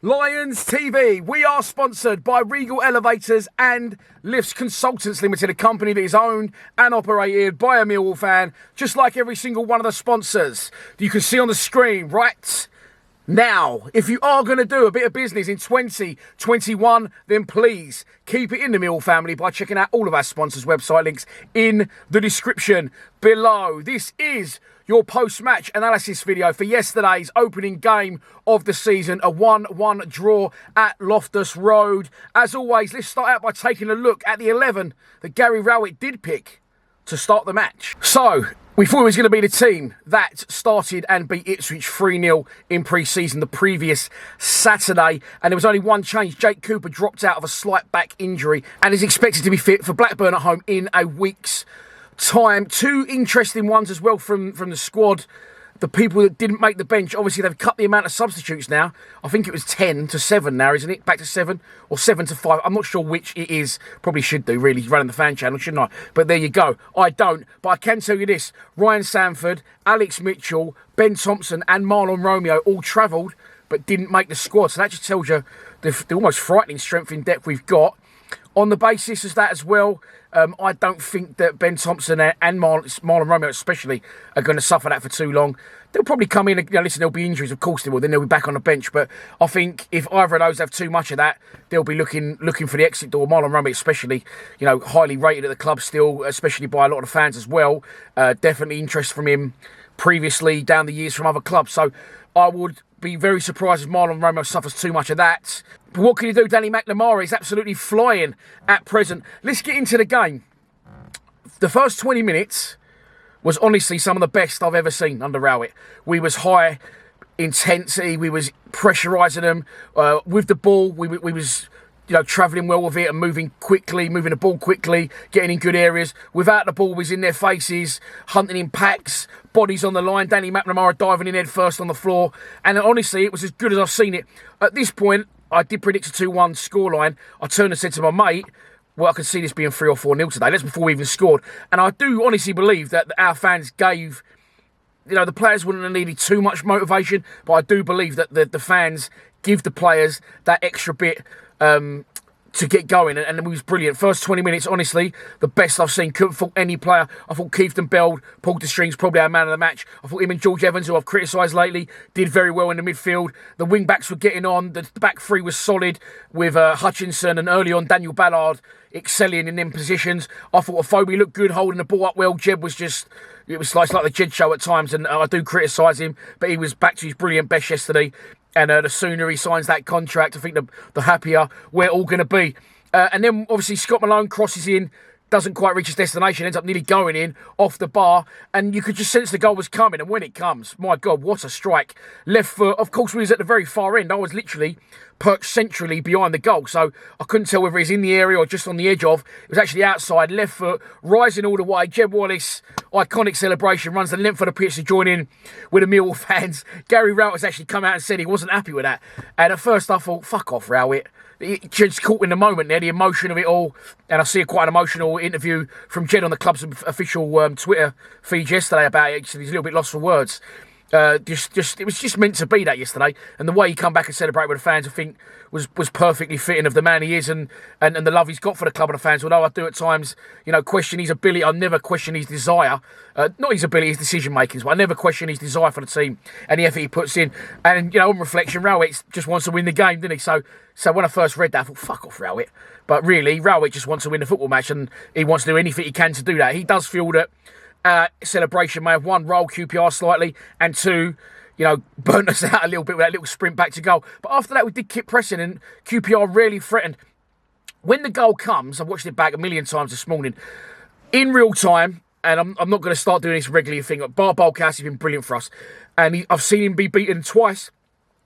Lions TV, we are sponsored by Regal Elevators and Lifts Consultants Limited, a company that is owned and operated by a Millwall fan, just like every single one of the sponsors that you can see on the screen right now. If you are going to do a bit of business in 2021, then please keep it in the Millwall family by checking out all of our sponsors' website links in the description below. This is your post-match analysis video for yesterday's opening game of the season, a 1-1 draw at Loftus Road. As always, let's start out by taking a look at the 11 that Gary Rowett did pick to start the match. So, we thought it was going to be the team that started and beat Ipswich 3-0 in pre-season the previous Saturday. And there was only one change. Jake Cooper dropped out of a slight back injury and is expected to be fit for Blackburn at home in a week's time. Two interesting ones as well from the squad. The people that didn't make the bench, obviously they've cut the amount of substitutes now. I think it was 10 to 7 now, isn't it? Back to 7 or 7 to 5. I'm not sure which it is. Probably should do, really, running the fan channel, shouldn't I? But there you go. I don't. But I can tell you this. Ryan Sanford, Alex Mitchell, Ben Thompson and Marlon Romeo all travelled but didn't make the squad. So that just tells you the almost frightening strength in depth we've got. On the basis of that as well, I don't think that Ben Thompson and Marlon Romeo especially are going to suffer that for too long. They'll probably come in, listen, there'll be injuries, of course they will, then they'll be back on the bench. But I think if either of those have too much of that, they'll be looking for the exit door. Marlon Romeo especially, highly rated at the club still, especially by a lot of the fans as well. Definitely interest from him previously down the years from other clubs. So I would be very surprised if Marlon Romeo suffers too much of that. But what can you do? Danny McNamara is absolutely flying at present. Let's get into the game. The first 20 minutes was honestly some of the best I've ever seen under Rowett. We was high intensity. We was pressurising them with the ball. We was travelling well with it and moving the ball quickly, getting in good areas. Without the ball, we was in their faces, hunting in packs, bodies on the line. Danny McNamara diving in head first on the floor. And honestly, it was as good as I've seen it. At this point, I did predict a 2-1 scoreline. I turned and said to my mate, well, I could see this being 3 or 4-0 today. That's before we even scored. And I do honestly believe that our fans gave, the players wouldn't have needed too much motivation, but I do believe that the fans give the players that extra bit to get going, and it was brilliant. First 20 minutes, honestly, the best I've seen. Couldn't fault any player. I thought Keithton Bell pulled the strings, probably our man of the match. I thought him and George Evans, who I've criticised lately, did very well in the midfield. The wing-backs were getting on. The back three was solid with Hutchinson and early on Daniel Ballard excelling in them positions. I thought Afobe looked good, holding the ball up well. Jed was just... It was like the Jed show at times, and I do criticise him, but he was back to his brilliant best yesterday. And the sooner he signs that contract, I think the happier we're all going to be. And then, obviously, Scott Malone crosses in, doesn't quite reach his destination, ends up nearly going in off the bar. And you could just sense the goal was coming. And when it comes, my God, what a strike. Left foot. Of course, we was at the very far end. I was literally perched centrally behind the goal. So I couldn't tell whether he's in the area or just on the edge of. It was actually outside, left foot, rising all the way. Jed Wallace, iconic celebration, runs the length of the pitch to join in with the Millwall fans. Gary Rowett has actually come out and said he wasn't happy with that. And at first I thought, fuck off, Rowett. Jed's caught in the moment there, the emotion of it all. And I see quite an emotional interview from Jed on the club's official Twitter feed yesterday about it. He's a little bit lost for words. It was just meant to be that yesterday, and the way he come back and celebrate with the fans, I think was perfectly fitting of the man he is and the love he's got for the club and the fans. Although I do at times, question his ability. I never question his desire, not his ability, his decision making, but I never question his desire for the team and the effort he puts in. And on reflection, Rowett just wants to win the game, didn't he? So when I first read that, I thought, fuck off, Rowett. But really, Rowett just wants to win the football match, and he wants to do anything he can to do that. He does feel that celebration may have, one, rolled QPR slightly, and two, burnt us out a little bit with that little sprint back to goal. But after that, we did keep pressing, and QPR really threatened. When the goal comes, I've watched it back a million times this morning, in real time, and I'm not going to start doing this regularly thing, but Bar Bolkas has been brilliant for us. And I've seen him be beaten twice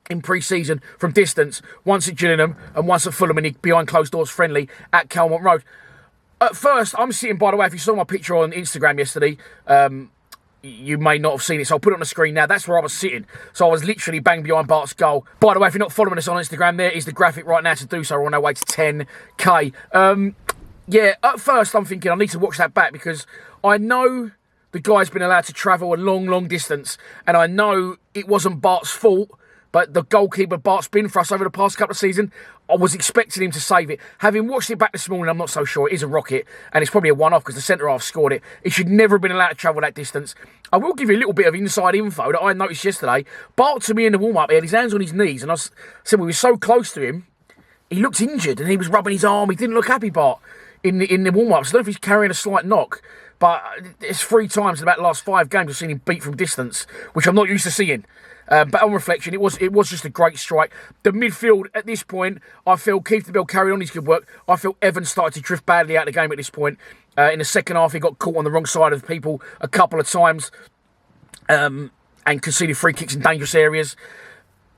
in pre-season from distance, once at Gillingham and once at Fulham, and he behind closed doors friendly at Calmont Road. At first, I'm sitting, by the way, if you saw my picture on Instagram yesterday, you may not have seen it, so I'll put it on the screen now. That's where I was sitting. So I was literally bang behind Bart's goal. By the way, if you're not following us on Instagram, there is the graphic right now to do so. We're on our way to 10k. At first I'm thinking I need to watch that back, because I know the guy's been allowed to travel a long, long distance, and I know it wasn't Bart's fault But the goalkeeper, Bart's been for us over the past couple of seasons. I was expecting him to save it. Having watched it back this morning, I'm not so sure. It is a rocket, and it's probably a one-off because the centre-half scored it. He should never have been allowed to travel that distance. I will give you a little bit of inside info that I noticed yesterday. Bart, to me in the warm-up, he had his hands on his knees, and I said we were so close to him, he looked injured, and he was rubbing his arm. He didn't look happy, Bart, in the warm-ups. I don't know if he's carrying a slight knock, but it's 3 times in about the last 5 games I've seen him beat from distance, which I'm not used to seeing. But on reflection, it was just a great strike. The midfield at this point, I feel Keith Bell carried on his good work. I feel Evans started to drift badly out of the game at this point. In the second half, he got caught on the wrong side of people a couple of times and conceded free kicks in dangerous areas.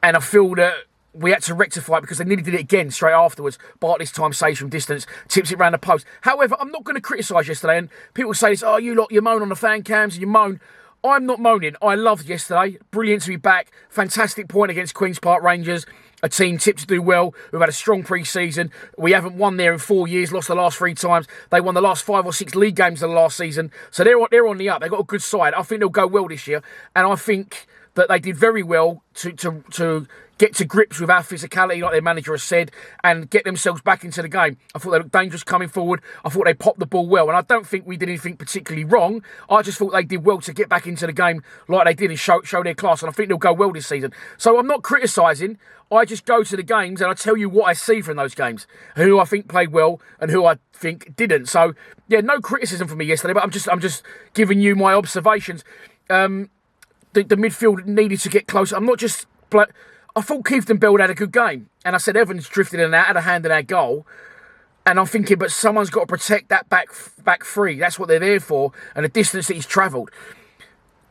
And I feel that we had to rectify it because they nearly did it again straight afterwards. Bart this time saves from distance, tips it round the post. However, I'm not going to criticise yesterday. And people say this, you moan on the fan cams and you moan. I'm not moaning. I loved yesterday. Brilliant to be back. Fantastic point against Queen's Park Rangers. A team tipped to do well. We've had a strong pre-season. We haven't won there in 4 years, lost the last 3 times. They won the last 5 or 6 league games of the last season. So they're on the up. They've got a good side. I think they'll go well this year. And I think that they did very well to get to grips with our physicality, like their manager has said, and get themselves back into the game. I thought they looked dangerous coming forward. I thought they popped the ball well, and I don't think we did anything particularly wrong. I just thought they did well to get back into the game like they did and show their class, and I think they'll go well this season. So I'm not criticising. I just go to the games and I tell you what I see from those games, who I think played well and who I think didn't. So yeah, no criticism from me yesterday, but I'm just giving you my observations. The midfield needed to get closer. I'm not just. I thought Keith Bell had a good game. And I said Evans drifted in and out, had a hand in our goal. And I'm thinking, but someone's got to protect that back three. That's what they're there for. And the distance that he's travelled.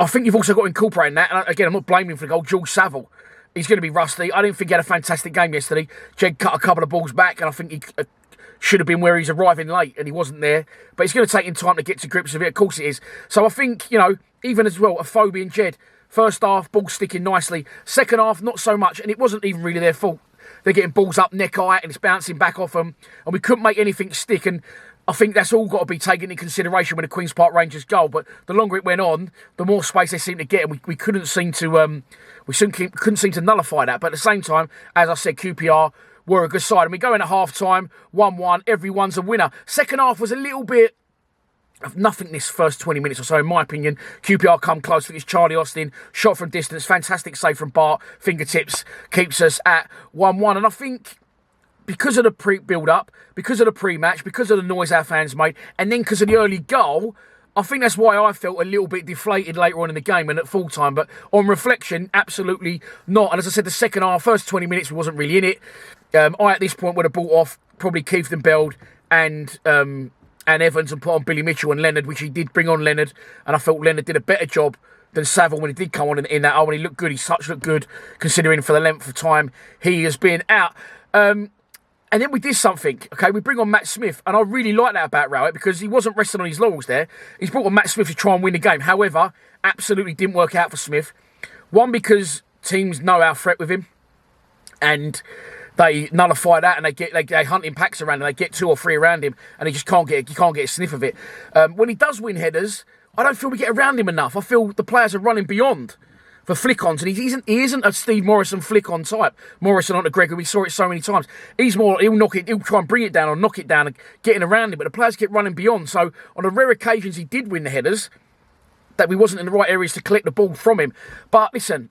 I think you've also got to incorporate in that. And again, I'm not blaming him for the goal. George Saville, he's going to be rusty. I didn't think he had a fantastic game yesterday. Jed cut a couple of balls back. And I think he should have been where he's arriving late. And he wasn't there. But it's going to take him time to get to grips with it. Of course it is. So I think, even as well, Afobe and Jed. First half, ball sticking nicely. Second half, not so much. And it wasn't even really their fault. They're getting balls up neck high and it's bouncing back off them. And we couldn't make anything stick. And I think that's all got to be taken into consideration with the Queen's Park Rangers goal. But the longer it went on, the more space they seemed to get. And we couldn't seem to couldn't seem to nullify that. But at the same time, as I said, QPR were a good side. And we go in at half time, 1-1, everyone's a winner. Second half was a little bit of nothing this first 20 minutes or so, in my opinion. QPR come close. I think it's Charlie Austin, shot from distance, fantastic save from Bart, fingertips, keeps us at 1-1. And I think because of the build-up, because of the pre-match, because of the noise our fans made, and then because of the early goal, I think that's why I felt a little bit deflated later on in the game and at full-time. But on reflection, absolutely not. And as I said, the second half, first 20 minutes, we wasn't really in it. I, at this point, would have brought off probably Keith Bell and Evans and put on Billy Mitchell and Leonard, which he did bring on Leonard. And I felt Leonard did a better job than Saville when he did come on in that. When he looked good, he looked good, considering for the length of time he has been out. And then we did something, okay? We bring on Matt Smith, and I really like that about Rowett because he wasn't resting on his laurels there. He's brought on Matt Smith to try and win the game. However, absolutely didn't work out for Smith. One, because teams know our threat with him, and they nullify that, and they hunt in packs around him. They get 2 or 3 around him, and he just can't get a sniff of it. When he does win headers, I don't feel we get around him enough. I feel the players are running beyond for flick-ons, and he isn't a Steve Morrison flick-on type. Morrison onto Gregor, we saw it so many times. He's more, he'll try and bring it down or knock it down and getting around him, but the players keep running beyond. So on the rare occasions he did win the headers, that we wasn't in the right areas to collect the ball from him. But listen,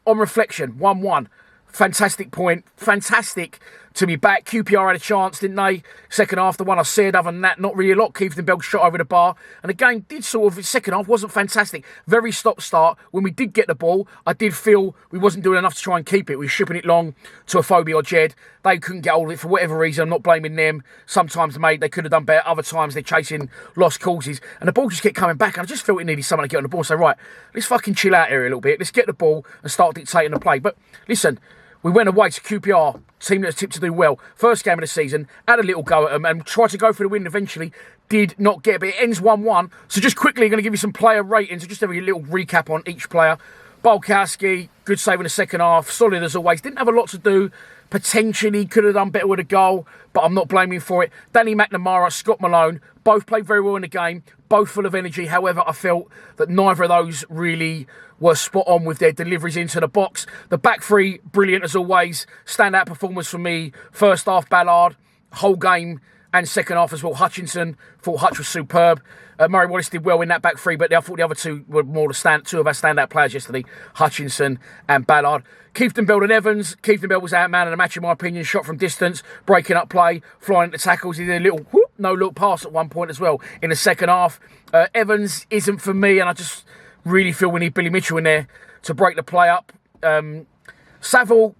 on reflection, 1-1. Fantastic point. Fantastic to be back. QPR had a chance, didn't they? Second half, the one I said. Other than that, not really a lot. Keith Bell shot over the bar. And the game did second half wasn't fantastic. Very stop-start. When we did get the ball, I did feel we wasn't doing enough to try and keep it. We were shipping it long to Afobe or Jed. They couldn't get hold of it for whatever reason. I'm not blaming them. Sometimes they could have done better. Other times they're chasing lost causes. And the ball just kept coming back. And I just felt it needed someone to get on the ball. So, right, let's fucking chill out here a little bit. Let's get the ball and start dictating the play. But listen, we went away to QPR, team that's tipped to do well. First game of the season, had a little go at them and tried to go for the win eventually. Did not get it, but it ends 1-1. So just quickly, I'm going to give you some player ratings. So just have a little recap on each player. Bulkowski, good save in the second half. Solid as always. Didn't have a lot to do. Potentially could have done better with a goal, but I'm not blaming him for it. Danny McNamara, Scott Malone, both played very well in the game, both full of energy. However, I felt that neither of those really were spot on with their deliveries into the box. The back three, brilliant as always. Standout performance for me. First half, Ballard. Whole game and second half as well. Hutchinson, thought Hutch was superb. Murray Wallace did well in that back three, but I thought the other two were more two of our standout players yesterday, Hutchinson and Ballard. Keithton Bell and Evans. Keithton Bell was out man of the match in my opinion, shot from distance, breaking up play, flying into tackles. He did a little whoop, no-look pass at one point as well in the second half. Evans isn't for me, and I just really feel we need Billy Mitchell in there to break the play up. Saville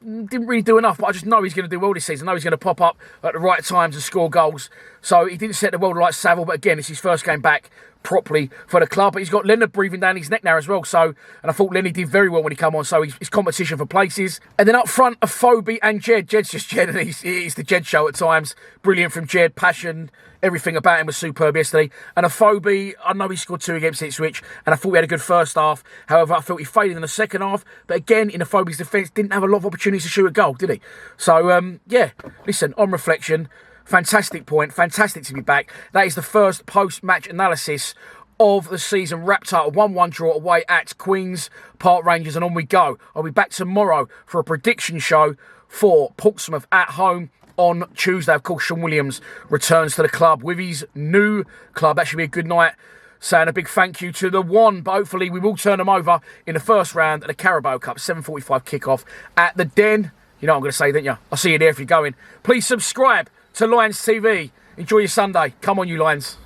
didn't really do enough, but I just know he's going to do well this season. I know he's going to pop up at the right times and score goals. So he didn't set the world like Saville, but again, it's his first game back properly for the club. But he's got Leonard breathing down his neck now as well. So, and I thought Lenny did very well when he came on. So he's competition for places. And then up front, Afobe and Jed. Jed's just Jed, and it's the Jed show at times. Brilliant from Jed, passion. Everything about him was superb yesterday. And Afobe, I know he scored 2 against Ipswich, and I thought he had a good first half. However, I felt he faded in the second half. But again, in Afobe's defence, didn't have a lot of opportunities to shoot a goal, did he? So, yeah, listen, on reflection, fantastic point, fantastic to be back. That is the first post-match analysis of the season, wrapped up a 1-1 draw away at Queen's Park Rangers, and on we go. I'll be back tomorrow for a prediction show for Portsmouth at home on Tuesday. Of course, Sean Williams returns to the club with his new club. That should be a good night. Saying a big thank you to the one, but hopefully we will turn them over in the first round of the Carabao Cup. 7:45 kickoff at the Den. You know what I'm going to say, don't you? I'll see you there if you're going. Please subscribe to Lions TV. Enjoy your Sunday. Come on, you Lions.